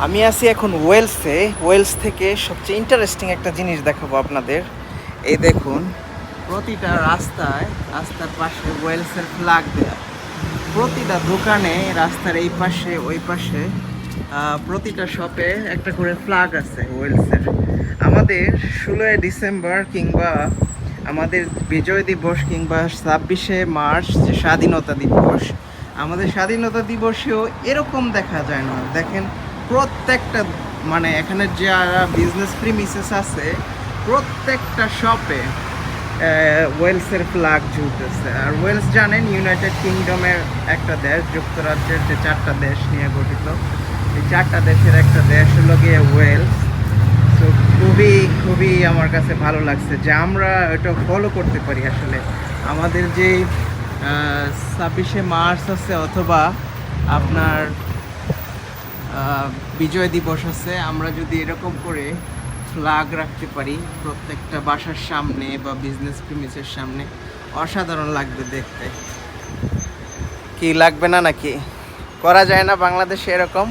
আমি আছি এখন ওয়েলসে। ওয়েলস থেকে সবচেয়ে ইন্টারেস্টিং একটা জিনিস দেখাবো আপনাদের। এই দেখুন, প্রতিটা রাস্তার পাশে ওয়েলসের ফ্ল্যাগ দেয়া। প্রতিটা দোকানে, রাস্তার এই পাশে ওই পাশে, প্রতিটা শপে একটা করে ফ্ল্যাগ আছে ওয়েলসের। আমাদের 16 ডিসেম্বর কিংবা আমাদের বিজয় দিবস কিংবা 26 মার্চ যে স্বাধীনতা দিবস, আমাদের স্বাধীনতা দিবসেও এরকম দেখা যায় না। দেখেন, প্রত্যেকটা মানে এখানে যারা বিজনেস প্রিমিসেস আছে প্রত্যেকটা শপে ওয়েলসের ফ্ল্যাগ ঝুলতেছে। আর ওয়েলস জানেন ইউনাইটেড কিংডমের একটা দেশ, যুক্তরাজ্যের যে 4টা দেশ নিয়ে গঠিত, এই 4টা দেশের একটা দেশ হলো গিয়ে ওয়েলস। তো খুবই খুবই আমার কাছে ভালো লাগছে যে আমরা এটা ফলো করতে পারি। আসলে আমাদের যে 26 মার্চ আছে অথবা আপনার বিজয় দিবস আছে, আমরা যদি এরকম করে ফ্ল্যাগ রাখতে পারি প্রত্যেকটা বাসার সামনে বা বিজনেস প্রিমিসের সামনে, অসাধারণ লাগবে দেখতে। কি লাগবে না নাকি? করা যায় না বাংলাদেশে এরকম?